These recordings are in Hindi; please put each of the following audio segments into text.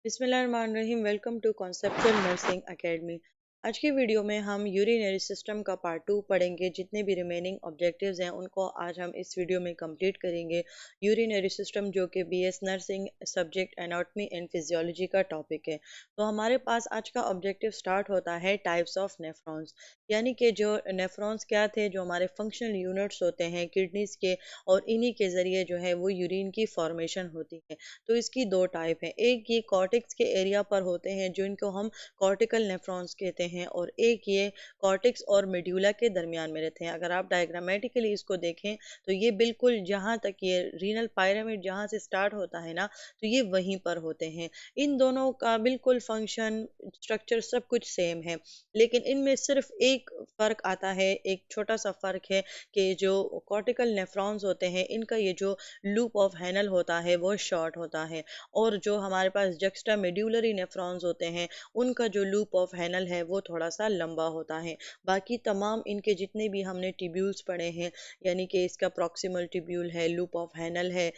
बिस्मिल्लाहिर्रहमानिर्रहीम। Welcome to conceptual nursing academy. आज की वीडियो में हम यूरिनरी सिस्टम का पार्ट 2 पढ़ेंगे। जितने भी रिमेनिंग ऑब्जेक्टिव्स हैं उनको आज हम इस वीडियो में कंप्लीट करेंगे। यूरिनरी सिस्टम जो कि BS nursing subject anatomy and physiology का टॉपिक है। तो हमारे पास आज का ऑब्जेक्टिव स्टार्ट होता है टाइप्स ऑफ नेफ्रॉन्स, यानी कि जो नेफ्रॉन्स क्या थे, जो हमारे फंक्शनल यूनिट्स होते हैं किडनीज के, और इन्हीं के ज़रिए जो है वो यूरिन की फॉर्मेशन होती है। तो इसकी दो टाइप है, एक ये कॉर्टेक्स के एरिया पर होते हैं जिनको हम कॉर्टिकल नेफ्रॉन्स कहते हैं, और एक ये कॉर्टेक्स और मेड्यूला के दरमियान में रहते हैं। अगर आप डायग्रामेटिकली इसको देखें तो ये बिल्कुल जहाँ तक ये रीनल पायरामिड जहाँ से स्टार्ट होता है ना, तो ये वहीं पर होते हैं। इन दोनों का बिल्कुल फंक्शन स्ट्रक्चर सब कुछ सेम है, लेकिन इनमें सिर्फ एक फ़र्क आता है, एक छोटा सा फ़र्क है कि जो कॉर्टिकल नेफ्रॉन्स होते हैं इनका ये जो लूप ऑफ हैनल होता है वो शॉर्ट होता है, और जो हमारे पास जक्स्टा मेड्यूलरी नेफ्रॉन्स होते हैं उनका जो लूप ऑफ हैनल है वो थोड़ा सा लंबा होता है। बाकी तमाम इनके जितने भी हमने टिब्यूल्स पढ़े हैं, यानी कि इसका प्रॉक्सिमल टिब्यूल है, लूप ऑफ हैनल है,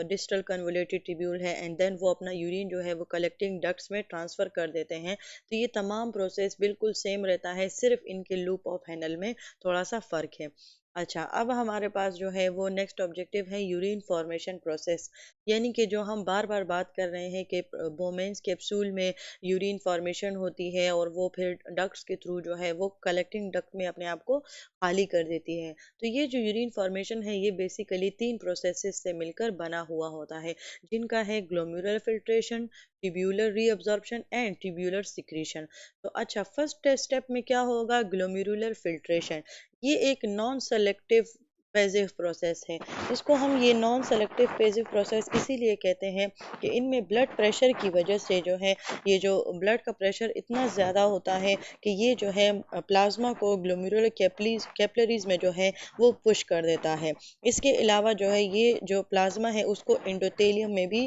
डिस्टल कन्वोलेटेड टिब्यूल है, एंड देन वो अपना यूरिन जो है वो कलेक्टिंग डक्ट्स में ट्रांसफ़र कर देते हैं। तो ये तमाम प्रोसेस बिल्कुल सेम रहता है, सिर्फ इनके लूप ऑफ हैनल में थोड़ा सा फ़र्क है। अच्छा, अब हमारे पास जो है वो नेक्स्ट ऑब्जेक्टिव है यूरिन फॉर्मेशन प्रोसेस, यानी कि जो हम बार बार बात कर रहे हैं कि बोमेंस कैप्सूल में यूरिन फॉर्मेशन होती है और वो फिर डक्ट्स के थ्रू जो है वो कलेक्टिंग डक्ट में अपने आप को खाली कर देती है। तो ये जो यूरिन फॉर्मेशन है ये बेसिकली तीन प्रोसेसेस से मिलकर बना हुआ होता है, जिनका है glomerular filtration, tubular reabsorption and tubular secretion. तो अच्छा, फर्स्ट स्टेप में क्या होगा? Glomerular filtration. ये एक नॉन सेलेक्टिव पेसिव प्रोसेस है। इसको हम ये नॉन सेलेक्टिव पेसिव प्रोसेस इसीलिए कहते हैं कि इनमें ब्लड प्रेशर की वजह से जो है, ये जो ब्लड का प्रेशर इतना ज़्यादा होता है कि ये जो है प्लाज्मा को ग्लोमेरुलर कैपिलरीज में जो है वो पुश कर देता है। इसके अलावा जो है ये जो प्लाज्मा है उसको एंडोथेलियम में भी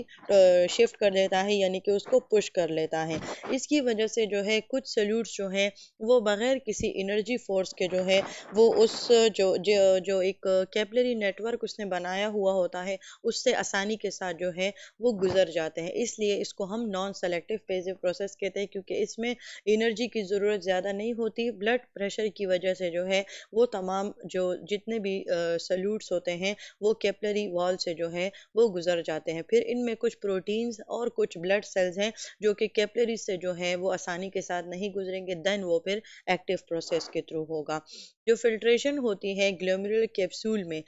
शिफ्ट कर देता है, यानी कि उसको पुश कर लेता है। इसकी वजह से जो है कुछ सल्यूट्स जो हैं वो बगैर किसी एनर्जी फोर्स के जो है वो उस जो जो जो एक कैपिलरी नेटवर्क उसने बनाया हुआ होता है उससे आसानी के साथ जो है वो गुजर जाते हैं। इसलिए इसको हम नॉन सेलेक्टिव पेसिव प्रोसेस कहते हैं, क्योंकि इसमें एनर्जी की ज़रूरत ज़्यादा नहीं होती। ब्लड प्रेशर की वजह से जो है वो तमाम जो जितने भी सल्यूट्स होते हैं वो कैपिलरी वॉल से जो है वो गुजर जाते हैं। फिर इनमें कुछ प्रोटीन्स और कुछ ब्लड सेल्स हैं जो कि कैपिलरी से जो है वो आसानी के साथ नहीं गुजरेंगे, देन वो फिर एक्टिव प्रोसेस के थ्रू होगा। जो फिल्ट्रेशन होती है ग्लोमेरुलर कैप्सूल में,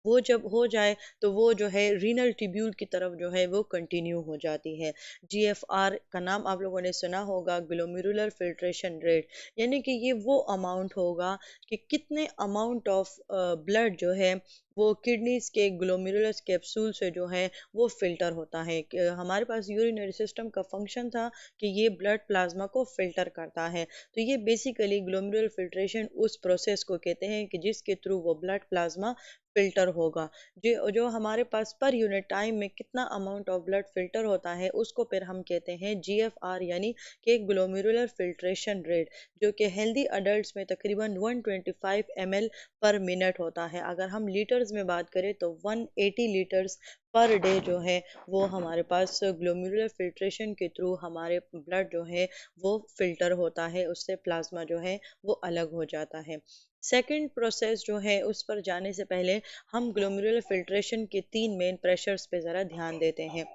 वो जब हो जाए तो वो जो है रीनल ट्यूब्यूल की तरफ जो है वो कंटिन्यू हो जाती है। जीएफआर का नाम आप लोगों ने सुना होगा, ग्लोमेरुलर फिल्ट्रेशन रेट, यानी कि ये वो अमाउंट होगा कि कितने अमाउंट ऑफ ब्लड जो है वो किडनीज के ग्लोमेरुलर कैप्सूल से जो है वो फिल्टर होता है। हमारे पास यूरिनरी सिस्टम का फंक्शन था कि ये ब्लड प्लाज्मा को फिल्टर करता है। तो ये बेसिकली ग्लोमेरुलर फिल्ट्रेशन उस प्रोसेस को कहते हैं कि जिसके थ्रू वो ब्लड प्लाज्मा फिल्टर होगा। जो जो हमारे पास पर यूनिट टाइम में कितना अमाउंट ऑफ ब्लड फिल्टर होता है उसको फिर हम कहते हैं जीएफआर, यानी कि ग्लोमेरुलर फिल्ट्रेशन रेट, जो कि हेल्दी अडल्ट्स में तकरीबन 125 ml पर मिनट होता है। अगर हम लीटर्स में बात करें तो 180 लीटर्स पर डे जो है वो हमारे पास ग्लोमेरुलर फिल्ट्रेशन के थ्रू हमारे ब्लड जो है वो फिल्टर होता है, उससे प्लाज्मा जो है वो अलग हो जाता है। सेकंड प्रोसेस जो है उस पर जाने से पहले हम ग्लोमेरुलर फिल्ट्रेशन के तीन मेन प्रेशर्स पे ज़रा ध्यान देते हैं।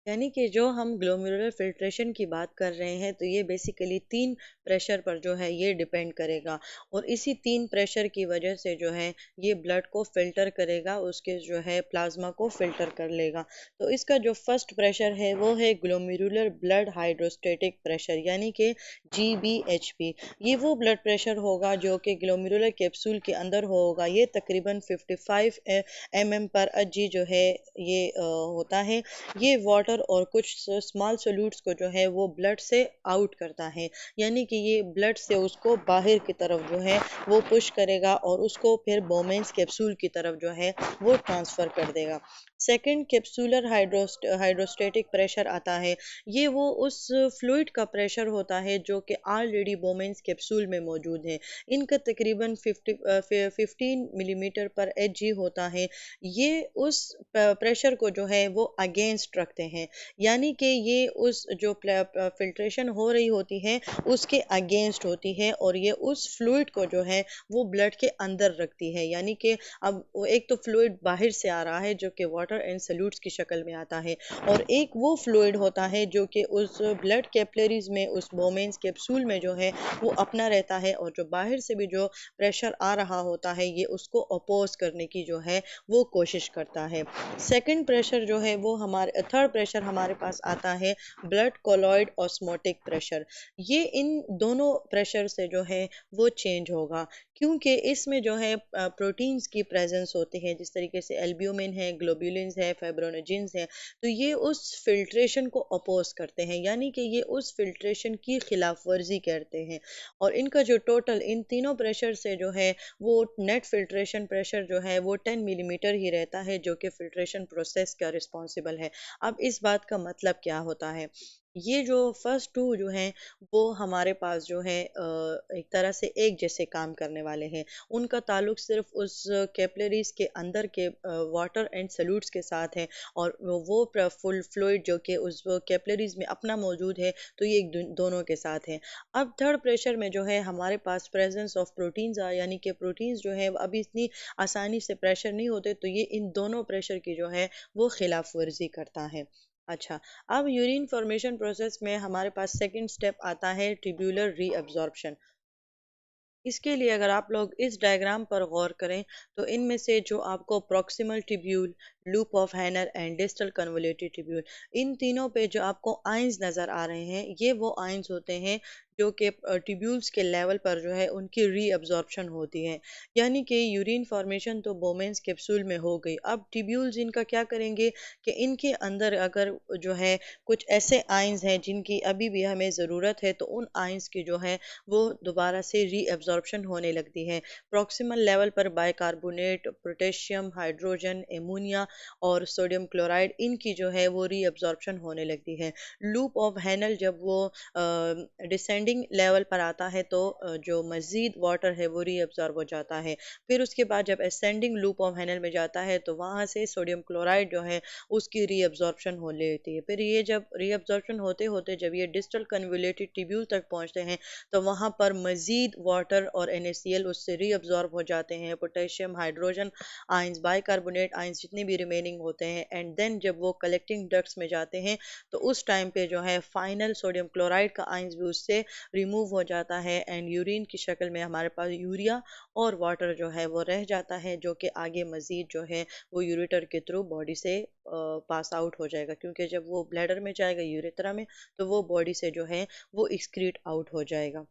यानी कि जो हम ग्लोमेरुलर फिल्ट्रेशन की बात कर रहे हैं तो ये बेसिकली तीन प्रेशर पर जो है ये डिपेंड करेगा, और इसी तीन प्रेशर की वजह से जो है ये ब्लड को फिल्टर करेगा, उसके जो है प्लाज्मा को फिल्टर कर लेगा। तो इसका जो फर्स्ट प्रेशर है वो है ग्लोमेरुलर ब्लड हाइड्रोस्टेटिक प्रेशर, यानी कि GBHP। ये वो ब्लड प्रेशर होगा जो कि ग्लोमेरुलर कैप्सूल के अंदर होगा। ये तकरीबन 55 mm पर जी जो है ये होता है। ये वाटर और कुछ स्मॉल सोल्यूट्स को जो है वो ब्लड से आउट करता है, यानी कि ये ब्लड से उसको बाहर की तरफ जो है वो पुश करेगा और उसको फिर बोमेंस कैप्सूल की तरफ जो है वो ट्रांसफ़र कर देगा। सेकंड कैप्सूलर हाइड्रोस्टेटिक प्रेशर आता है। ये वो उस फ्लूइड का प्रेशर होता है जो कि ऑलरेडी बोमेंस कैप्सूल में मौजूद है। इनका तकरीबन 15 मिलीमीटर पर एच जी होता है। ये उस प्रेशर को जो है वो अगेंस्ट रखते हैं, यानी कि ये उस जो फिल्ट्रेशन हो रही होती है उसके अगेंस्ट होती है, और ये उस फ्लूइड को जो है वो ब्लड के अंदर रखती है। यानी कि अब वो एक तो फ्लूइड बाहर से आ रहा है जो कि वाटर एंड सल्यूट्स की शक्ल में आता है, और एक वो फ्लूइड होता है जो कि उस ब्लड कैपिलरीज में, उस बोमेंस कैप्सूल में जो है वो अपना रहता है, और जो बाहर से भी जो प्रेशर आ रहा होता है ये उसको अपोज करने की जो है वो कोशिश करता है। सेकंड प्रेशर जो है वो हमारे, थर्ड प्रेशर हमारे पास आता है ब्लड कोलॉइड ऑस्मोटिक प्रेशर। ये इन दोनों प्रेशर से जो है वो चेंज होगा, क्योंकि इसमें जो है प्रोटीन्स की प्रेजेंस होती है, जिस तरीके से एल्ब्यूमिन है, ग्लोब्युलिन्स है, फाइब्रोनोजिन्स है। तो ये उस फिल्ट्रेशन को अपोज करते हैं, यानी कि ये उस फिल्ट्रेशन की खिलाफ वर्जी करते हैं। और इनका जो टोटल इन तीनों प्रेशर से जो है वो नेट फिल्ट्रेशन प्रेशर जो है वो 10 मिलीमीटर ही रहता है, जो कि फिल्ट्रेशन प्रोसेस का रिस्पॉन्सिबल है। अब इस बात का मतलब क्या होता है? ये जो फर्स्ट टू जो हैं वो हमारे पास जो है एक तरह से एक जैसे काम करने वाले हैं। उनका ताल्लुक सिर्फ उस कैपिलरीज के अंदर के वाटर एंड सल्यूट्स के साथ है, और वो फुल फ्लूइड जो कि उस कैपिलरीज में अपना मौजूद है, तो ये दोनों के साथ है। अब थर्ड प्रेशर में जो है हमारे पास प्रेजेंस ऑफ प्रोटीन्स आ, यानी कि प्रोटीन्स जो है अभी इतनी आसानी से प्रेशर नहीं होते, तो ये इन दोनों प्रेशर की जो है वो खिलाफ वर्जी करता है। अच्छा, अब यूरिन फॉर्मेशन प्रोसेस में हमारे पास सेकंड स्टेप आता है ट्यूब्यूलर रीअब्जॉर्प्शन। इसके लिए अगर आप लोग इस डायग्राम पर गौर करें तो इनमें से जो आपको proximal tubule, loop of Henle and distal convoluted tubule, इन तीनों पे जो आपको आइंस नज़र आ रहे हैं ये वो आइंस होते हैं जो कि ट्यूब्यूल्स के लेवल पर जो है उनकी रीअब्जॉर्प्शन होती है। यानी कि यूरिन फॉर्मेशन तो बोमेंस कैप्सूल में हो गई, अब ट्यूब्यूल्स इनका क्या करेंगे कि इनके अंदर अगर जो है कुछ ऐसे आइंस हैं जिनकी अभी भी हमें ज़रूरत है, तो उन आइंस की जो है वो दोबारा से रीअब्जॉर्प्शन होने लगती है। प्रॉक्सिमल लेवल पर बाइकार्बोनेट, पोटेशियम, हाइड्रोजन, एमोनिया और सोडियम क्लोराइड, इनकी जो है वो रीअब्जॉर्प्शन होने लगती है। लूप ऑफ हैनल जब वो डिसेंडिंग लेवल पर आता है तो जो मज़ीद वाटर है वो रीअब्जॉर्ब हो जाता है। फिर उसके बाद जब असेंडिंग लूप ऑफ हैनल में जाता है तो वहाँ से सोडियम क्लोराइड जो है उसकी रीअब्जॉर्प्शन हो लेती है। फिर ये जब रीअब्जॉर्प्शन होते होते जब ये डिस्टल कन्वोलेटेड ट्यूब्यूल तक पहुँचते हैं तो वहाँ पर मज़ीद वाटर और NaCl उससे रीअब्जॉर्ब हो जाते हैं, potassium, hydrogen ions, bicarbonate ions जितने भी रिमेनिंग होते हैं, एंड देन जब वो कलेक्टिंग डक्ट्स में जाते हैं तो उस टाइम पे जो है फाइनल सोडियम क्लोराइड का आइंस भी उससे रिमूव हो जाता है, एंड यूरिन की शक्ल में हमारे पास यूरिया और वाटर जो है वो रह जाता है, जो कि आगे मज़ीद जो है वो यूरेटर के थ्रू बॉडी से पास आउट हो जाएगा, क्योंकि जब वो ब्लैडर में जाएगा यूरेथ्रा में तो वो बॉडी से जो है वो एक्सक्रीट आउट हो जाएगा।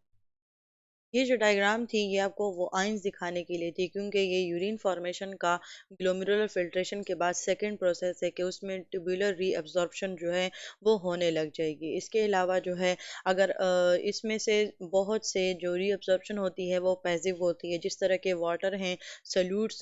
ये जो डायग्राम थी ये आपको वो आइंस दिखाने के लिए थी, क्योंकि ये यूरिन फॉर्मेशन का ग्लोमेरुलर फिल्ट्रेशन के बाद सेकंड प्रोसेस है कि उसमें ट्यूबुलर रीअब्जॉर्प्शन जो है वो होने लग जाएगी। इसके अलावा जो है अगर इसमें से बहुत से जो रीअब्जॉर्प्शन होती है वो पैसिव होती है, जिस तरह के वाटर हैं, सल्यूट्स,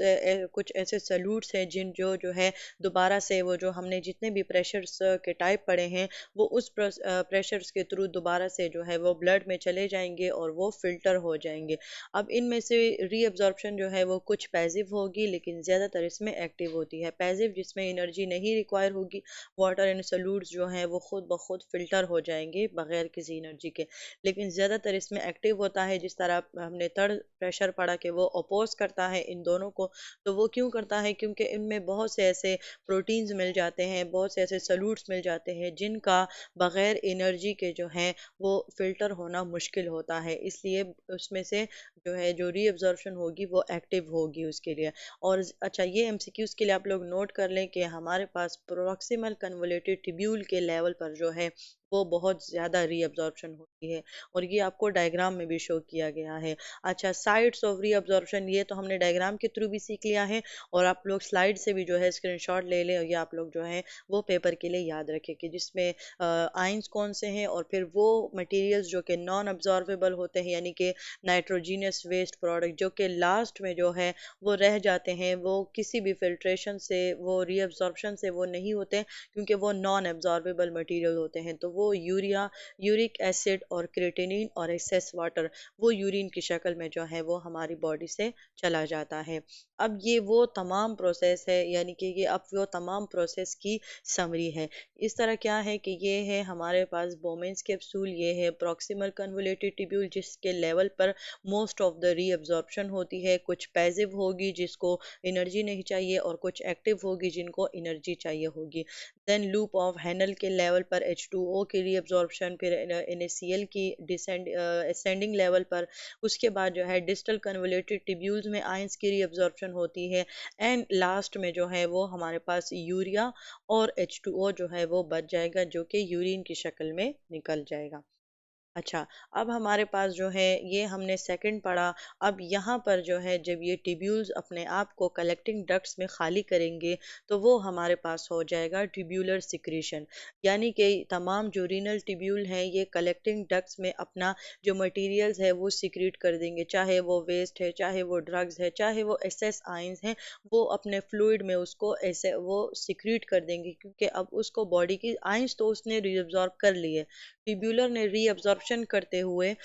कुछ ऐसे सल्यूट्स हैं जिन जो जो है दोबारा से वो जो हमने जितने भी प्रेशर्स के टाइप पढ़े हैं वो उस प्रेशर्स के थ्रू दोबारा से जो है वो ब्लड में चले जाएंगे और वो फिल्टर हो जाएंगे। अब इनमें से रीअब्जॉर्प्शन जो है वो कुछ पैसिव होगी लेकिन ज़्यादातर इसमें एक्टिव होती है। पैसिव जिसमें एनर्जी नहीं रिक्वायर होगी, वाटर एंड सॉल्यूट्स जो हैं वो खुद ब खुद फिल्टर हो जाएंगे बगैर किसी एनर्जी के। लेकिन ज़्यादातर इसमें एक्टिव होता है, जिस तरह हमने थर्ड प्रेशर पढ़ा कि वो अपोज करता है इन दोनों को। तो वो क्यों करता है? क्योंकि इनमें बहुत से ऐसे प्रोटीन्स मिल जाते हैं, बहुत से ऐसे सॉल्यूट्स मिल जाते हैं जिनका बगैर एनर्जी के जो है वो फिल्टर होना मुश्किल होता है, इसलिए उसमें से जो है जो रीअब्जॉर्प्शन होगी वो एक्टिव होगी उसके लिए। और अच्छा, ये एमसीक्यूज के लिए आप लोग नोट कर लें कि हमारे पास प्रोक्सिमल कन्वोलेटेड ट्यूब्यूल के लेवल पर जो है वो बहुत ज़्यादा रीअब्ज़ॉर्प्शन होती है, और ये आपको डायग्राम में भी शो किया गया है। अच्छा, साइट्स ऑफ रीअब्ज़ॉर्प्शन ये तो हमने डायग्राम के थ्रू भी सीख लिया है, और आप लोग स्लाइड से भी जो है स्क्रीनशॉट ले लें, और ये आप लोग जो है वो पेपर के लिए याद रखें कि जिसमें आयंस कौन से हैं, और फिर वो मटेरियल्स जो कि नॉन अब्जॉर्बेबल होते हैं, यानी कि नाइट्रोजीनियस वेस्ट प्रोडक्ट जो कि लास्ट में जो है वो रह जाते हैं, वो किसी भी फिल्ट्रेशन से, वो रीअब्जॉर्प्शन से वो नहीं होते, क्योंकि वो नॉन एब्जॉर्बेबल मटेरियल होते हैं। तो वो यूरिया, यूरिक एसिड और क्रिएटिनिन और एक्सेस वाटर वो यूरिन की शक्ल में जो है वो हमारी बॉडी से चला जाता है। अब ये वो तमाम प्रोसेस है, यानी कि ये अब वो तमाम प्रोसेस की समरी है। इस तरह क्या है कि ये है हमारे पास बोमेंस कैप्सूल, ये है प्रॉक्सिमल कन्वोलेटेड ट्यूब्यूल जिसके लेवल पर मोस्ट ऑफ द रीअब्जॉर्प्शन होती है, कुछ पैसिव होगी जिसको एनर्जी नहीं चाहिए, और कुछ एक्टिव होगी जिनको एनर्जी चाहिए होगी। देन लूप ऑफ हैनल के लेवल पर H2O की रीअब्जॉर्प्शन, फिर NaCl की डिसेंड असेंडिंग लेवल पर, उसके बाद जो है डिस्टल कन्वोलेटेड ट्यूब्यूल्स में आयंस की रीअब्जॉर्प्शन होती है, एंड लास्ट में जो है वो हमारे पास यूरिया और H2O जो है वो बच जाएगा, जो कि यूरिन की शक्ल में निकल जाएगा। अच्छा, अब हमारे पास जो है ये हमने सेकंड पढ़ा। अब यहाँ पर जो है जब ये ट्यूब्यूल्स अपने आप को कलेक्टिंग डक्ट्स में खाली करेंगे, तो वो हमारे पास हो जाएगा ट्यूब्यूलर सिक्रीशन, यानी कि तमाम जो रीनल ट्यूब्यूल हैं ये कलेक्टिंग डक्ट्स में अपना जो मटेरियल्स है वो सिक्रीट कर देंगे, चाहे वो वेस्ट है, चाहे वो ड्रग्स है, चाहे वो एक्सेस आयंस हैं, वो अपने फ्लूइड में उसको ऐसे वो सिक्रीट कर देंगे, क्योंकि अब उसको बॉडी की आयंस तो उसने रिअब्सॉर्ब कर लिए, ट्यूब्यूलर ने रीअब्जॉर्प्शन करते हुए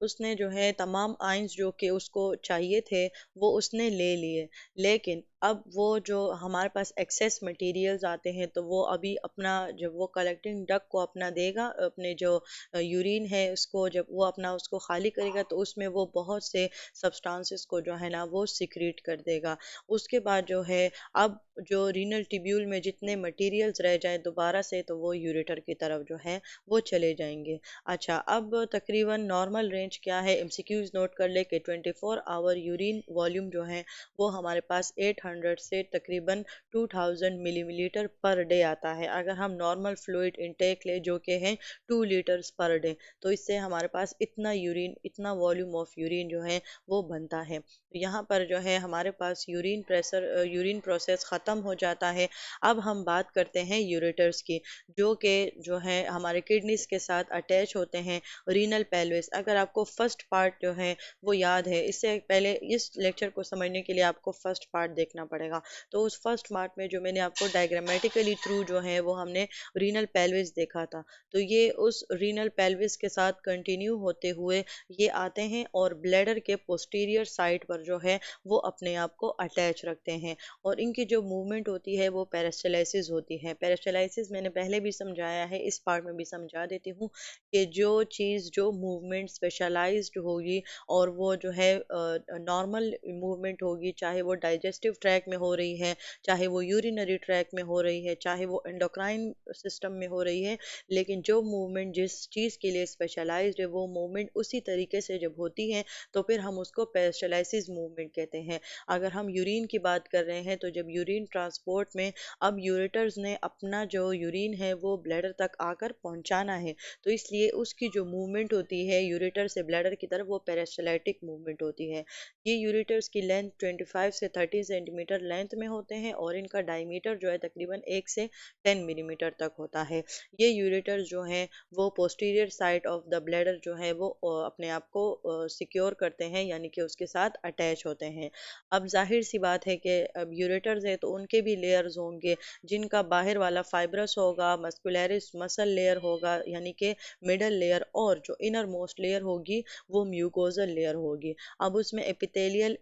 उसने जो है तमाम आयंस जो कि उसको चाहिए थे वो उसने ले लिए। लेकिन अब वो जो हमारे पास एक्सेस मटेरियल्स आते हैं, तो वो अभी अपना जब वो कलेक्टिंग डक्ट को अपना देगा, अपने जो यूरिन है उसको जब वो अपना उसको खाली करेगा, तो उसमें वो बहुत से सब्सटेंसेस को जो है ना वो सिक्रीट कर देगा। उसके बाद जो है अब जो रीनल ट्यूब्यूल में जितने मटेरियल्स रह जाए दोबारा से, तो वो यूरेटर की तरफ जो है वो चले जाएंगे। अच्छा, अब तकरीबन नॉर्मल रेंज क्या है, एमसीक्यूज नोट कर ले कि 24 आवर यूरिन वॉल्यूम जो है वो हमारे पास 800 से तकरीबन 2000 मिलीलीटर पर डे आता है। अगर हम नॉर्मल फ्लूइड इनटेक ले जो कि है 2 लीटर्स पर डे, तो इससे हमारे पास इतना यूरिन, इतना वॉल्यूम ऑफ यूरिन जो है वो बनता है। तो यहाँ पर जो है हमारे पास यूरिन प्रोसेस ख़त्म हो जाता है। अब हम बात करते हैं यूरेटर्स की, जो कि जो है हमारे किडनीज के साथ अटैच होते हैं। रीनल पेल्विस, अगर आपको फर्स्ट पार्ट जो है वो याद है, इससे पहले इस लेक्चर को समझने के लिए आपको फर्स्ट पार्ट देखना पड़ेगा। तो उस फर्स्ट पार्ट में जो मैंने आपको डायग्रामेटिकली थ्रू जो है वो हमने रीनल पेल्विस देखा था, तो ये उस रीनल पेल्विस के साथ कंटिन्यू होते हुए ये आते हैं, और ब्लैडर के पोस्टीरियर साइड पर जो है वो अपने आप को अटैच रखते हैं, और इनकी जो मूवमेंट होती है वो पेरिस्टाल्सिस होती है। पेरिस्टाल्सिस मैंने पहले भी समझाया है, इस पार्ट में भी समझा देती हूँ कि जो चीज़ जो मूवमेंट स्पेशलाइज्ड होगी, और वो जो है नॉर्मल मूवमेंट होगी, चाहे वो डाइजेस्टिव ट्रैक में हो रही है, चाहे वो यूरिनरी ट्रैक में हो रही है, चाहे वो एंडोक्राइन सिस्टम में हो रही है, लेकिन जो मूवमेंट जिस चीज़ के लिए स्पेशलाइज्ड है वो मूवमेंट उसी तरीके से जब होती है, तो फिर हम उसको पेरिस्टाल्सिस मूवमेंट कहते हैं। अगर हम यूरिन की बात कर रहे हैं, तो जब यूरिन ट्रांसपोर्ट में अब यूरेटर्स ने अपना जो यूरिन है वो ब्लैडर तक आकर पहुंचाना है, तो इसलिए उसकी जो मूवमेंट होती है यूरेटर से ब्लैडर की तरफ वो पेरिस्टाल्टिक मूवमेंट होती है। ये यूरेटर्स की लेंथ 25 से 30 सेंटीमीटर लेंथ में होते हैं, और इनका डायमीटर जो है तकरीबन 1 से 10 मिलीमीटर तक होता है। ये यूरेटर्स जो हैं वो posterior side of the bladder जो है वो अपने आप को सिक्योर करते हैं, यानी कि उसके साथ अटैच होते हैं। अब जाहिर सी बात है कि अब यूरेटर्स है तो उनके भी लेयर्स होंगे, जिनका बाहर वाला फाइब्रस होगा, मस्कुलरिस मसल लेयर होगा, यानी कि मिडल लेयर, और जो इनर मोस्ट लेयर होगी वो म्यूकोजल लेयर होगी। अब उसमें एपिथेलियल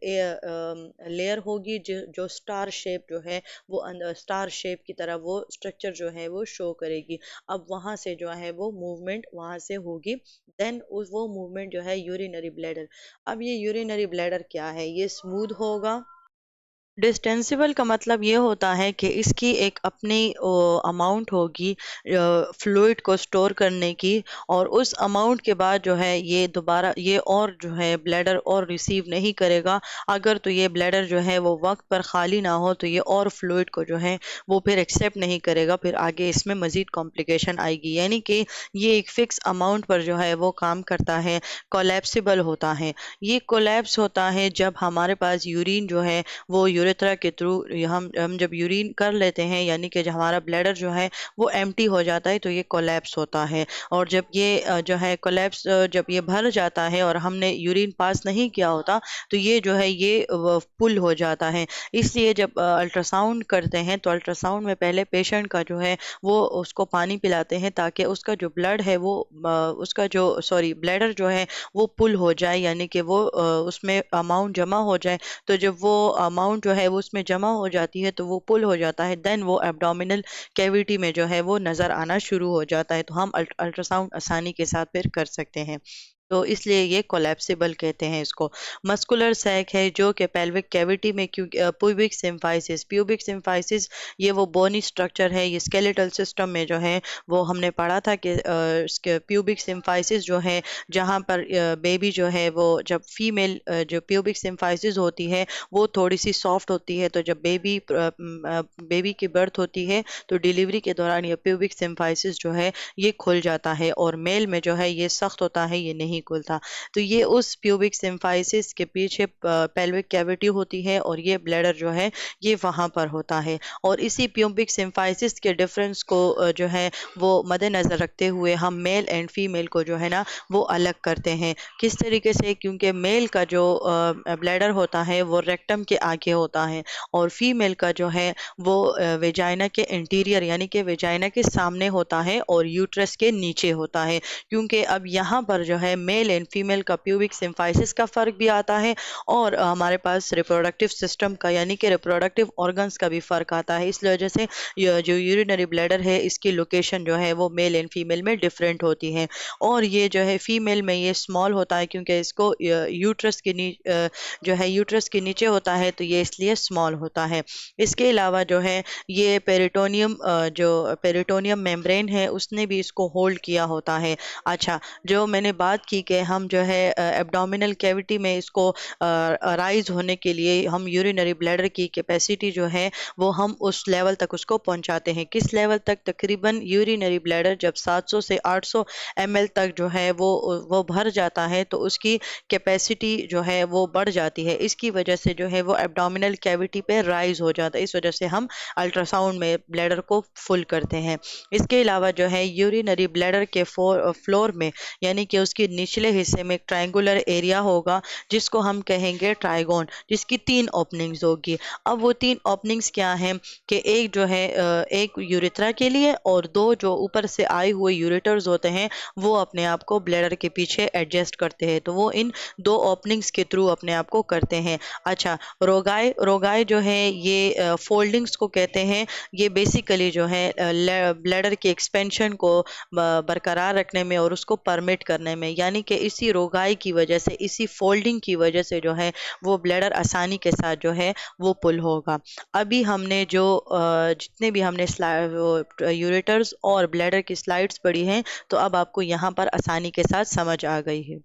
लेयर होगी जो स्टार शेप जो है वो स्टार शेप की तरह वो स्ट्रक्चर जो है वो शो करेगी। अब वहाँ से जो है वो मूवमेंट वहाँ से होगी, देन उस वो मूवमेंट जो है यूरिनरी ब्लैडर। अब ये यूरिनरी ब्लैडर क्या है, ये स्मूथ होगा, डिस्टेंसिबल का मतलब ये होता है कि इसकी एक अपनी अमाउंट होगी फ्लूइड को स्टोर करने की, और उस अमाउंट के बाद जो है ये दोबारा ये और जो है ब्लैडर और रिसीव नहीं करेगा। अगर तो ये ब्लैडर जो है वो वक्त पर खाली ना हो तो ये और फ्लूइड को जो है वो फिर एक्सेप्ट नहीं करेगा, फिर आगे इसमें मजीद कॉम्प्लिकेशन आएगी। यानी कि ये एक फिक्स अमाउंट पर जो है वो काम करता है, कोलैप्सिबल होता है। ये कोलैप्स होता है जब हमारे पास यूरिन जो है वो यूरेथ्रा के थ्रू हम जब यूरिन कर लेते हैं, यानी कि जब हमारा ब्लैडर जो है वो एम्प्टी हो जाता है तो ये कोलैप्स होता है। और जब ये जो है कोलैप्स जब ये भर जाता है और हमने यूरिन पास नहीं किया होता तो ये जो है ये पुल हो जाता है। इसलिए जब अल्ट्रासाउंड करते हैं तो अल्ट्रासाउंड में पहले पेशेंट का जो है वो उसको पानी पिलाते हैं ताकि उसका जो ब्लड है वो उसका जो सॉरी ब्लैडर जो है वो पुल हो जाए, यानी कि वो उसमें अमाउंट जमा हो जाए। तो जब वो अमाउंट जो है वो उसमें जमा हो जाती है तो वो पुल हो जाता है, देन वो एब्डोमिनल कैविटी में जो है वो नज़र आना शुरू हो जाता है, तो हम अल्ट्रासाउंड आसानी के साथ फिर कर सकते हैं। तो इसलिए ये कोलैप्सिबल कहते हैं इसको। मस्कुलर सैक है जो कि पेल्विक कैविटी में, क्योंकि प्यूबिक सिम्फाइसिस ये वो बोनी स्ट्रक्चर है, ये स्केलेटल सिस्टम में जो है वो हमने पढ़ा था कि प्यूबिक सिम्फाइसिस जो है जहाँ पर बेबी जो है वो जब फीमेल जो प्यूबिक सिम्फाइसिस होती है वो थोड़ी सी सॉफ्ट होती है, तो जब बेबी की बर्थ होती है तो डिलीवरी के दौरान ये प्यूबिक सिम्फाइसिस जो है ये खुल जाता है, और मेल में जो है ये सख्त होता है, ये नहीं खुलता। तो ये उस प्यूबिक सिम्फाइसिस के पीछे पेल्विक कैविटी होती है और ये ब्लैडर जो है ये वहाँ पर होता है। और इसी प्यूबिक सिम्फाइसिस के डिफरेंस को जो है वो मद्देनज़र रखते हुए हम मेल एंड फीमेल को जो है ना वो अलग करते हैं। किस तरीके से? क्योंकि मेल का जो ब्लैडर होता है वो रेक्टम के आगे होता है, और फीमेल का जो है वो वेजाइना के इंटीरियर यानी कि वेजाइना के सामने होता है और यूट्रस के नीचे होता है। क्योंकि अब यहाँ पर जो है मेल एंड फीमेल का प्यूबिक सिम्फाइसिस का फ़र्क भी आता है, और हमारे पास रिप्रोडक्टिव सिस्टम का यानी कि रिप्रोडक्टिव ऑर्गन्स का भी फ़र्क आता है। इस वजह से जो यूरिनरी ब्लैडर है इसकी लोकेशन जो है वो मेल एंड फीमेल में डिफरेंट होती है। और ये जो है फीमेल में ये स्मॉल होता है क्योंकि इसको जो है यूट्रस के नीचे होता है, तो ये इसलिए स्मॉल होता है। इसके अलावा जो है ये जो पेरिटोनियम मेम्ब्रेन है उसने भी इसको होल्ड किया होता है। अच्छा, जो मैंने बात की कि हम जो है एब्डोमिनल कैविटी में इसको राइज होने के लिए हम यूरिनरी ब्लैडर की कैपेसिटी जो है वो हम उस लेवल तक उसको पहुंचाते हैं। किस लेवल तक? तकरीबन यूरिनरी ब्लैडर जब 700 से 800 ml तक जो है वो भर जाता है तो उसकी कैपेसिटी जो है वो बढ़ जाती है। इसकी वजह से जो है वो एब्डोमिनल कैविटी पे राइज हो जाता है। इस वजह से हम अल्ट्रासाउंड में ब्लैडर को फुल करते हैं। इसके अलावा जो है यूरिनरी ब्लैडर के फ्लोर में यानी कि उसके निचले हिस्से में एक ट्रायंगुलर एरिया होगा जिसको हम कहेंगे ट्राइगोन, जिसकी 3 ओपनिंग्स होगी। अब वो 3 ओपनिंग्स क्या हैं कि एक जो है एक यूरेथ्रा के लिए, और 2 जो ऊपर से आए हुए यूरेटर्स होते हैं वो अपने आप को ब्लैडर के पीछे एडजस्ट करते हैं, तो वो इन 2 ओपनिंग्स के थ्रू अपने आप को करते हैं। अच्छा, रोगाई जो है ये फोल्डिंग्स को कहते हैं। ये बेसिकली जो है ब्लैडर के एक्सपेंशन को बरकरार रखने में और उसको परमिट करने में, यानी कि इसी रोगाई की वजह से, इसी फोल्डिंग की वजह से जो है वो ब्लैडर आसानी के साथ जो है वो पुल होगा। अभी हमने जो जितने भी हमने यूरेटर्स और ब्लैडर की स्लाइड्स पढ़ी हैं तो अब आपको यहाँ पर आसानी के साथ समझ आ गई है।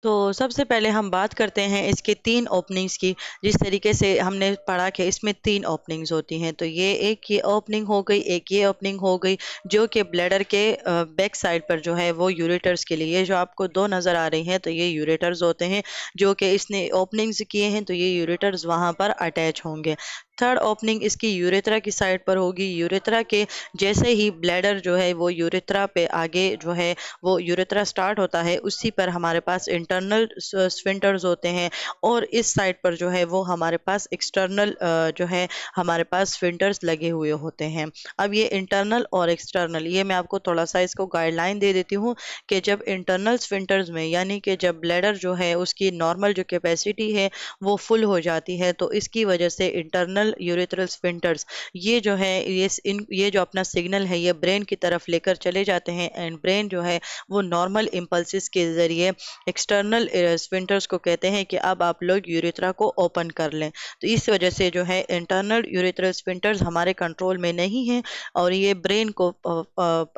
तो सबसे पहले हम बात करते हैं इसके 3 ओपनिंग्स की। जिस तरीके से हमने पढ़ा कि इसमें 3 ओपनिंग्स होती हैं, तो ये ओपनिंग हो गई, एक ये ओपनिंग हो गई जो कि ब्लैडर के बैक साइड पर जो है वो यूरेटर्स के लिए। ये जो आपको 2 नज़र आ रही हैं तो ये यूरेटर्स होते हैं जो कि इसने ओपनिंग्स किए हैं, तो ये यूरेटर्स वहाँ पर अटैच होंगे। थर्ड ओपनिंग इसकी यूरेथ्रा की साइड पर होगी। यूरेथ्रा के जैसे ही ब्लैडर जो है वो यूरेथ्रा पे आगे जो है वो यूरेथ्रा स्टार्ट होता है उसी पर हमारे पास इंटरनल स्फिंक्टर्स होते हैं, और इस साइड पर जो है वो हमारे पास एक्सटर्नल जो है हमारे पास स्फिंक्टर्स लगे हुए होते हैं। अब ये इंटरनल और एक्सटर्नल, ये मैं आपको थोड़ा सा इसको गाइडलाइन दे देती हूँ कि जब इंटरनल स्फिंक्टर्स में यानी कि जब ब्लैडर जो है उसकी नॉर्मल जो कैपेसिटी है वो फुल हो जाती है तो इसकी वजह से इंटरनल इंटरनल यूरेथ्रल स्फिंक्टर्स, ये जो है ये जो अपना सिग्नल है ये ब्रेन की तरफ लेकर चले जाते हैं, एंड ब्रेन जो है वो नॉर्मल इम्पल्सिस के जरिए एक्सटर्नल स्फिंक्टर्स को कहते हैं कि अब आप लोग यूरेथ्रा को ओपन कर लें। तो इस वजह से जो है इंटरनल यूरेथ्रल स्फिंक्टर्स हमारे कंट्रोल में नहीं है और ये ब्रेन को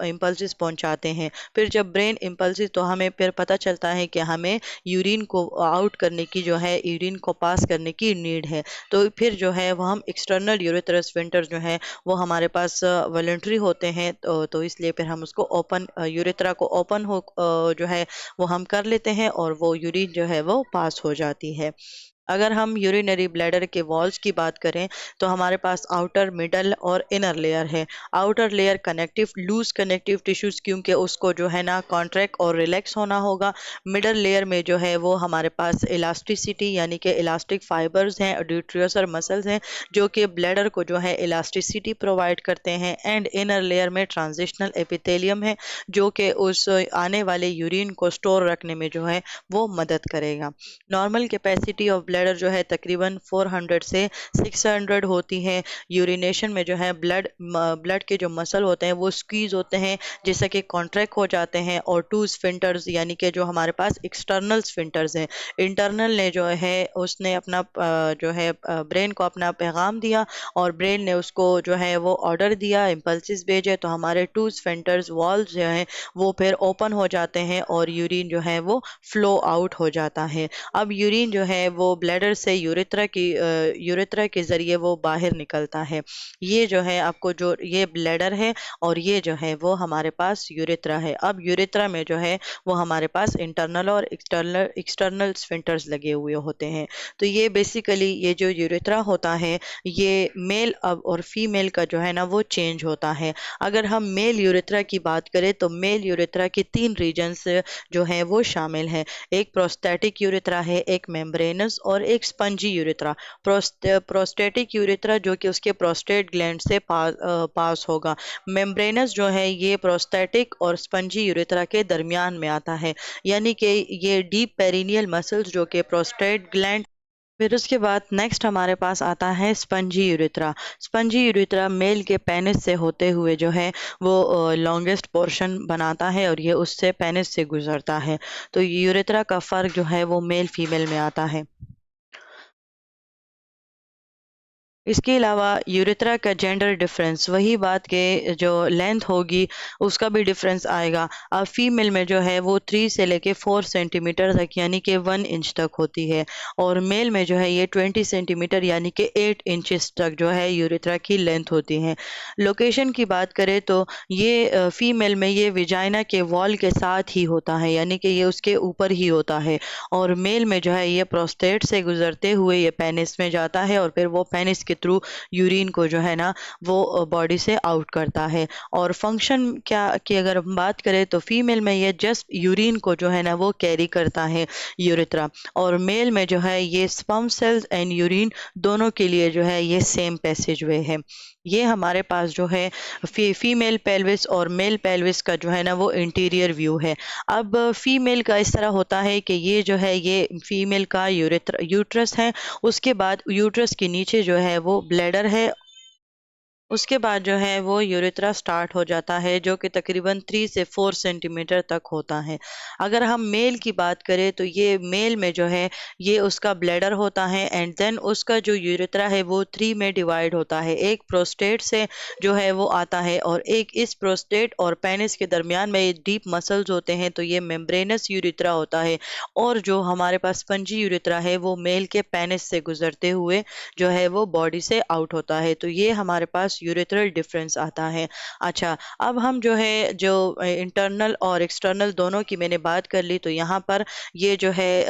इम्पल्सिस पहुंचाते हैं। फिर जब ब्रेन इम्पल्सिस, तो हमें फिर पता चलता है कि हमें यूरिन को आउट करने की जो है, यूरिन को पास करने की नीड है। तो फिर जो है वो हम एक्सटर्नल यूरेथ्रल स्फिंक्टर जो है वो हमारे पास वॉलंटरी होते हैं, तो इसलिए फिर हम उसको ओपन, यूरेथ्रा को ओपन हो जो है वो हम कर लेते हैं और वो यूरिन जो है वो पास हो जाती है। अगर हम यूरिनरी ब्लैडर के वॉल्स की बात करें तो हमारे पास आउटर, मिडल और इनर लेयर है। Outer layer connective, loose connective tissues, क्योंकि उसको जो है ना कॉन्ट्रैक्ट और रिलैक्स होना होगा। मिडल लेयर में जो है वो हमारे पास इलास्टिसिटी यानी कि इलास्टिक फाइबर्स हैं, ड्यूट्रियोसर मसल्स हैं जो कि ब्लैडर को जो है इलास्टिसिटी प्रोवाइड करते हैं। एंड इनर लेयर में ट्रांजिशनल एपिथेलियम है जो कि उस आने वाले यूरिन को स्टोर रखने में जो है वो मदद करेगा। नॉर्मल कैपेसिटी ऑफ ब्लैडर जो है तकरीबन 400 से 600 होती है। यूरिनेशन में जो है ब्लड के जो मसल होते हैं वो स्क्वीज होते हैं, जैसे कि कॉन्ट्रैक्ट हो जाते हैं, और टू स्फिंक्टर्स यानी कि जो हमारे पास एक्सटर्नल स्फिंक्टर्स हैं। इंटरनल ने जो है उसने अपना जो है ब्रेन को अपना पैगाम दिया और ब्रेन ने उसको जो है वो ऑर्डर दिया, इम्पल्सिस भेजे, तो हमारे टू स्फिंक्टर्स वॉल्व जो हैं वो फिर ओपन हो जाते हैं और यूरिन जो है वो फ्लो आउट हो जाता है। अब यूरिन जो है वो ब्लैडर से यूरेथ्रा के जरिए वो बाहर निकलता है। ये जो है आपको, जो ये ब्लैडर है और ये जो है वो हमारे पास यूरेथ्रा है। अब यूरेथ्रा में जो है वो हमारे पास इंटरनल और एक्सटर्नल स्फिंक्टर्स लगे हुए होते हैं। तो ये बेसिकली ये जो यूरेथ्रा होता है ये मेल और फीमेल का जो है ना वो चेंज होता है। अगर हम मेल यूरेथ्रा की बात करें तो मेल यूरेथ्रा की 3 रीजन्स जो है वो शामिल हैं। एक प्रोस्टैटिक यूरेथ्रा है, एक मेम्ब्रेनस और एक स्पंजी यूरेथ्रा। प्रोस्टैटिक यूरेथ्रा जो कि उसके प्रोस्टेट ग्लैंड से पास होगा। मेम्ब्रेनस जो है ये प्रोस्टैटिक और स्पंजी यूरेथ्रा के दरमियान में आता है, यानी कि ये डीप पेरिनियल मसल्स जो कि प्रोस्टेट ग्लैंड। फिर उसके बाद नेक्स्ट हमारे पास आता है spongy urethra. Spongy urethra male के पेनिस से होते हुए जो है वो लॉन्गेस्ट पोर्शन बनाता है और ये उससे पेनिस से गुजरता है। तो यूरेथ्रा का फर्क जो है वो मेल फीमेल में आता है। इसके अलावा यूरेथ्रा का जेंडर डिफरेंस, वही बात के जो लेंथ होगी उसका भी डिफरेंस आएगा। अब फीमेल में जो है वो 3 से लेके 4 सेंटीमीटर तक यानी कि 1 इंच तक होती है, और मेल में जो है ये 20 सेंटीमीटर यानी कि 8 इंचेस तक जो है यूरेथ्रा की लेंथ होती है। लोकेशन की बात करें तो ये फीमेल में ये विजाइना के वॉल के साथ ही होता है, यानी कि ये उसके ऊपर ही होता है, और मेल में जो है ये प्रोस्टेट से गुजरते हुए ये पेनिस में जाता है और फिर वो पेनिस के थ्रू यूरिन को जो है ना वो बॉडी से आउट करता है। और फंक्शन क्या की अगर हम बात करें तो फीमेल में ये जस्ट यूरिन को जो है ना वो कैरी करता है यूरेथ्रा, और मेल में जो है ये स्पर्म सेल्स एंड यूरिन दोनों के लिए जो है ये सेम पैसेज वे है। ये हमारे पास जो है फीमेल पेल्विस और मेल पेल्विस का जो है ना वो इंटीरियर व्यू है। अब फीमेल का इस तरह होता है कि ये जो है ये फीमेल का यूट्रस है, उसके बाद यूट्रस के नीचे जो है वो ब्लैडर है, उसके बाद जो है वो यूरेथ्रा स्टार्ट हो जाता है जो कि तकरीबन 3 से 4 सेंटीमीटर तक होता है। अगर हम मेल की बात करें तो ये मेल में जो है ये उसका ब्लैडर होता है, एंड देन उसका जो यूरेथ्रा है वो 3 में डिवाइड होता है। एक प्रोस्टेट से जो है वो आता है, और एक इस प्रोस्टेट और पेनिस के दरमियान में ये डीप मसल्स होते हैं, तो ये मेम्ब्रेनस यूरेथ्रा होता है। और जो हमारे पास स्पंजी यूरेथ्रा है वो मेल के पेनिस से गुजरते हुए जो है वो बॉडी से आउट होता है। तो ये हमारे पास यूरेथ्रल डिफरेंस आता है। अच्छा, अब हम जो है जो इंटरनल और एक्सटर्नल दोनों की मैंने बात कर ली, तो यहाँ पर ये जो है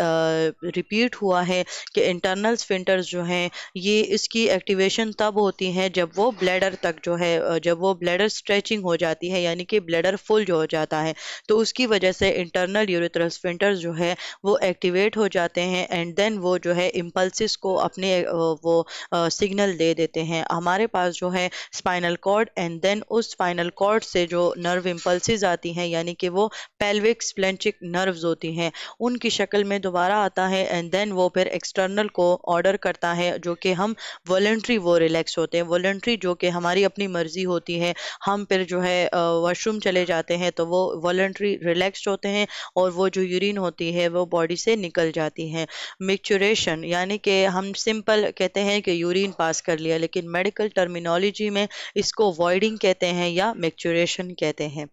रिपीट हुआ है कि इंटरनल स्फिंक्टर्स जो हैं ये इसकी एक्टिवेशन तब होती है जब वो ब्लैडर तक जो है जब वो ब्लैडर स्ट्रेचिंग हो जाती है, यानी कि ब्लैडर फुल जो हो जाता है, तो उसकी वजह से इंटरनल यूरेथ्रल स्फिंक्टर्स जो है वो एक्टिवेट हो जाते हैं, एंड देन वो जो है इम्पल्सिस को अपने वो सिग्नल दे देते हैं। हमारे पास जो है स्पाइनल कॉर्ड, एंड देन उस स्पाइनल कॉर्ड से जो नर्व इम्पल्सेस आती हैं, यानी कि वो पेल्विक स्प्लेंचिक नर्व्स होती हैं, उनकी शक्ल में दोबारा आता है, एंड देन वो फिर एक्सटर्नल को ऑर्डर करता है, जो कि हम वॉलंटरी वो रिलैक्स होते हैं। वॉलंटरी जो कि हमारी अपनी मर्जी होती है, हम फिर जो है वॉशरूम चले जाते हैं तो वो वॉलंटरी रिलैक्स्ड होते हैं, और वो जो यूरिन होती है वो बॉडी से निकल जाती है। मिक्चुरेशन यानी कि हम सिंपल कहते हैं कि यूरिन पास कर लिया, लेकिन मेडिकल टर्मिनोलॉजी में इसको वॉइडिंग कहते हैं या मिक्चुरेशन कहते हैं।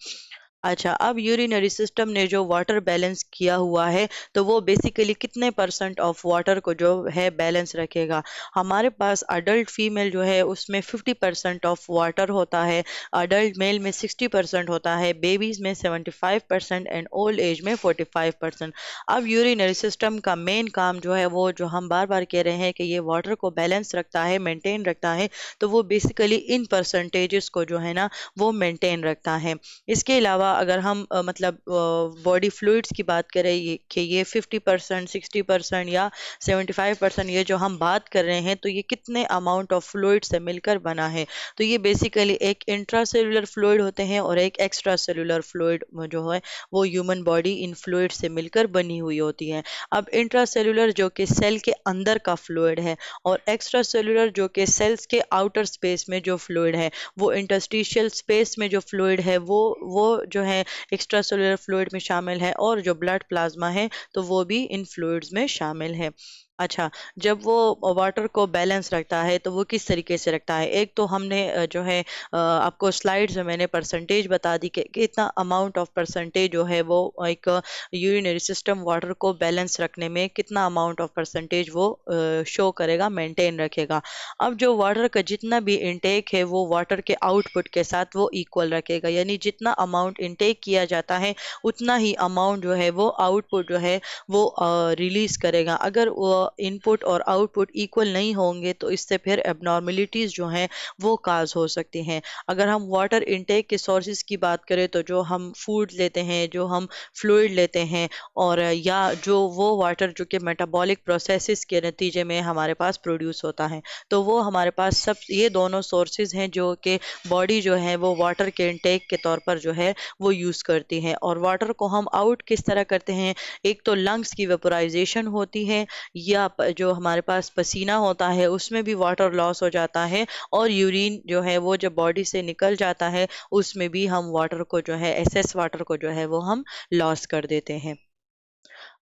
अच्छा, अब यूरिनरी सिस्टम ने जो वाटर बैलेंस किया हुआ है, तो वो बेसिकली कितने परसेंट ऑफ वाटर को जो है बैलेंस रखेगा। हमारे पास अडल्ट फीमेल जो है उसमें 50% ऑफ वाटर होता है, अडल्ट मेल में 60% होता है, बेबीज में 75% एंड ओल्ड एज में 45%। अब यूरिनरी सिस्टम का मेन काम जो है, वो जो हम बार बार कह रहे हैं कि ये वाटर को बैलेंस रखता है, मेंटेन रखता है, तो वो बेसिकली इन परसेंटेजेस को जो है ना वो मेंटेन रखता है। इसके अलावा अगर हम मतलब बॉडी फ्लूइड्स की बात करें, कि ये 50%, 60% या 75%, ये जो हम बात कर रहे हैं, तो ये कितने अमाउंट ऑफ फ्लूइड से मिलकर बना है। तो ये बेसिकली एक इंट्रासेलुलर फ्लूइड होते हैं और एक एक्स्ट्रा सेलुलर फ्लूइड जो है वो ह्यूमन बॉडी इन फ्लूइड से मिलकर बनी हुई होती है। अब इंट्रासेलुलर जो कि सेल के अंदर का फ्लूइड है, और एक्स्ट्रा सेलुलर जो कि सेल्स के आउटर स्पेस में जो फ्लूइड है, वो इंटरस्टिशियल स्पेस में जो फ्लूइड है वो जो है एक्स्ट्रा सेलुलर फ्लूइड में शामिल है, और जो ब्लड प्लाज्मा है तो वो भी इन फ्लूइड्स में शामिल है। अच्छा, जब वो वाटर को बैलेंस रखता है तो वो किस तरीके से रखता है। एक तो हमने जो है आपको स्लाइड्स में मैंने परसेंटेज बता दी कि कितना अमाउंट ऑफ परसेंटेज जो है वो एक यूरिनरी सिस्टम वाटर को बैलेंस रखने में कितना अमाउंट ऑफ परसेंटेज वो शो करेगा, मेंटेन रखेगा। अब जो वाटर का जितना भी इनटेक है वो वाटर के आउटपुट के साथ वो इक्वल रखेगा, यानी जितना अमाउंट इनटेक किया जाता है उतना ही अमाउंट जो है वो आउटपुट जो है वो रिलीज करेगा। अगर वो इनपुट और आउटपुट इक्वल नहीं होंगे तो इससे फिर एबनॉर्मेलिटीज जो हैं वो काज हो सकती हैं। अगर हम वाटर इनटेक के सोर्सेज की बात करें, तो जो हम फूड लेते हैं, जो हम फ्लूइड लेते हैं, और या जो वो वाटर जो कि मेटाबॉलिक प्रोसेसेस के नतीजे में हमारे पास प्रोड्यूस होता है, तो वो हमारे पास सब ये दोनों सोर्सेज हैं जो कि बॉडी जो है वो वाटर के इनटेक के तौर पर जो है वो यूज़ करती है। और वाटर को हम आउट किस तरह करते हैं, एक तो लंग्स की वेपोराइजेशन होती है, या जो हमारे पास पसीना होता है उसमें भी वाटर लॉस हो जाता है, और यूरिन जो है वो जब बॉडी से निकल जाता है उसमें भी हम वाटर को जो है एक्सेस वाटर को जो है वो हम लॉस कर देते हैं।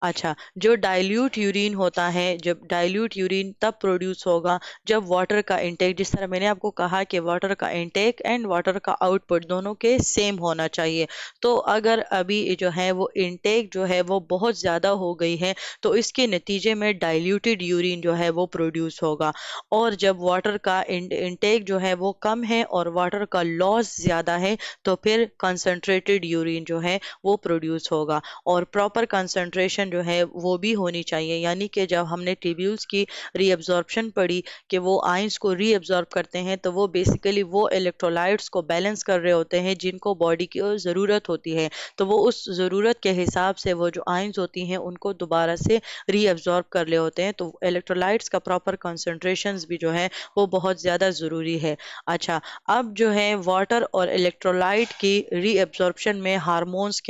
अच्छा, जो डाइल्यूट यूरिन होता है, जब डाइल्यूट यूरिन तब प्रोड्यूस होगा जब वाटर का इंटेक, जिस तरह मैंने आपको कहा कि वाटर का इंटेक एंड वाटर का आउटपुट दोनों के सेम होना चाहिए। तो अगर अभी जो है वो इंटेक जो है वो बहुत ज़्यादा हो गई है, तो इसके नतीजे में डाइल्यूटेड यूरिन जो है वो प्रोड्यूस होगा। और जब वाटर का इंटेक जो है वो कम है और वाटर का लॉस ज़्यादा है, तो फिर कंसनट्रेटेड यूरिन जो है वो प्रोड्यूस होगा। और प्रॉपर कंसंट्रेशन जो है वो भी होनी चाहिए, यानी कि जब हमने ट्यूब्यूल्स की रीअब्जॉर्प्शन पढ़ी कि वो आयंस को रीअब्जॉर्ब करते हैं, तो वो बेसिकली वो इलेक्ट्रोलाइट्स को बैलेंस कर रहे होते हैं जिनको बॉडी की ज़रूरत होती है। तो वो उस ज़रूरत के हिसाब से वो जो आयंस होती हैं उनको दोबारा से रीअब्जॉर्ब कर रहे होते हैं। तो इलेक्ट्रोलाइट्स का प्रॉपर कंसंट्रेशंस भी जो है वो बहुत ज़्यादा ज़रूरी है। अच्छा, अब जो है वाटर और इलेक्ट्रोलाइट की रीअब्जॉर्प्शन में हार्मोन्स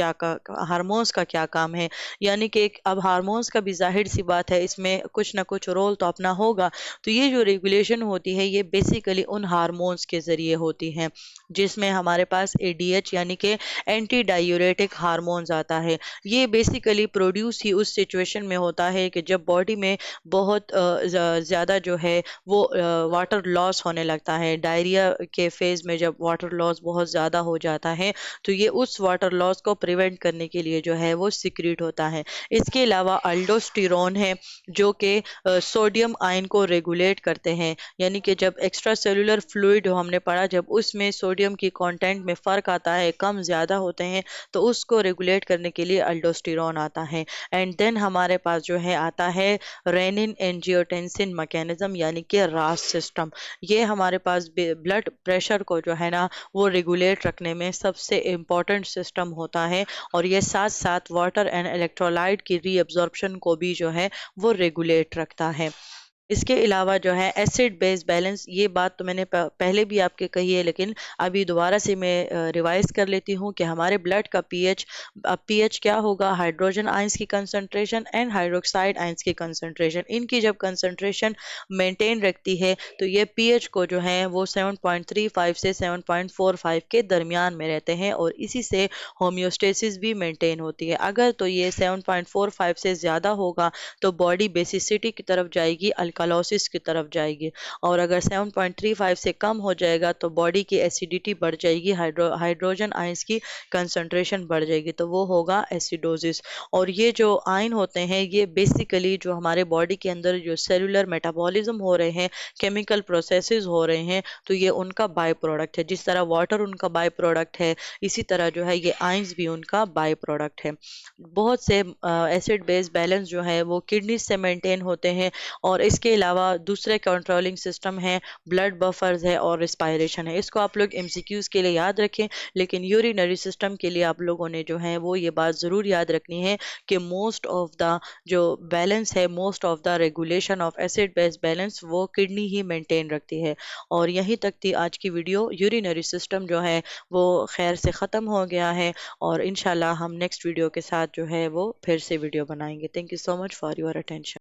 का क्या काम है, यानी कि अब हार्मोन्स का भी जाहिर सी बात है इसमें कुछ ना कुछ रोल तो अपना होगा। तो ये जो रेगुलेशन होती है ये बेसिकली उन हार्मोन्स के ज़रिए होती है, जिसमें हमारे पास एडीएच यानी कि एंटी डायूरेटिक हार्मोन्स आता है। ये बेसिकली प्रोड्यूस ही उस सिचुएशन में होता है कि जब बॉडी में बहुत ज़्यादा जो है वो वाटर लॉस होने लगता है। डायरिया के फेज़ में जब वाटर लॉस बहुत ज़्यादा हो जाता है, तो ये उस वाटर लॉस को प्रिवेंट करने के लिए जो है वो सिक्रीट होता है। इसके अलावा अल्डोस्टेरोन है जो कि सोडियम आयन को रेगुलेट करते हैं, यानी कि जब एक्स्ट्रा सेलुलर फ्लूइड हमने पढ़ा, जब उसमें सोडियम की कंटेंट में फ़र्क आता है, कम ज़्यादा होते हैं, तो उसको रेगुलेट करने के लिए अल्डोस्टेरोन आता है। एंड देन हमारे पास जो है आता है रेनिन एंजियोटेंसिन मैकेनिज्म, यानी कि रास सिस्टम। ये हमारे पास ब्लड प्रेशर को जो है ना वो रेगुलेट रखने में सबसे इम्पोर्टेंट सिस्टम होता है, और ये साथ साथ वाटर एंड इलेक्ट्रोलाइट की रीअब्जॉर्प्शन को भी जो है वो रेगुलेट रखता है। इसके अलावा जो है एसिड बेस बैलेंस, ये बात तो मैंने पहले भी आपके कही है, लेकिन अभी दोबारा से मैं रिवाइज कर लेती हूँ कि हमारे ब्लड का पीएच, पीएच क्या होगा, हाइड्रोजन आयंस की कंसंट्रेशन एंड हाइड्रोक्साइड आयंस की कंसंट्रेशन, इनकी जब कंसंट्रेशन मेंटेन रखती है तो ये पीएच को जो है वो 7.35 से 7.45 के दरमियान में रहते हैं, और इसी से होम्योस्टेसिस भी मेंटेन होती है। अगर तो ये 7.45 से ज़्यादा होगा तो बॉडी बेसिसिटी की तरफ जाएगी, अल्कालोसिस की तरफ जाएगी, और अगर 7.35 से कम हो जाएगा तो बॉडी की एसिडिटी बढ़ जाएगी, हाइड्रोजन आयंस की कंसंट्रेशन बढ़ जाएगी, तो वो होगा एसिडोसिस। और ये जो आयन होते हैं ये बेसिकली जो हमारे बॉडी के अंदर जो सेलुलर मेटाबॉलिज्म हो रहे हैं, केमिकल प्रोसेसेस हो रहे हैं, तो ये उनका बाय प्रोडक्ट है। जिस तरह वाटर उनका बाय प्रोडक्ट है, इसी तरह जो है ये आयंस भी उनका बाय प्रोडक्ट है। बहुत से एसिड बेस बैलेंस जो है वो किडनी से मेंटेन होते हैं, और इसके अलावा दूसरे कंट्रोलिंग सिस्टम है, ब्लड बफर्स है और रिस्पायरेशन है। इसको आप लोग एमसीक्यूज के लिए याद रखें, लेकिन यूरिनरी सिस्टम के लिए आप लोगों ने जो है वो ये बात ज़रूर याद रखनी है कि मोस्ट ऑफ द जो बैलेंस है, most of the regulation of acid base balance वो किडनी ही मेंटेन रखती है। और यहीं तक थी आज की वीडियो। यूरिनरी सिस्टम जो है वो खैर से ख़त्म हो गया है, और इंशाल्लाह हम नेक्स्ट वीडियो के साथ जो है वो फिर से वीडियो बनाएंगे। Thank you so much for your attention.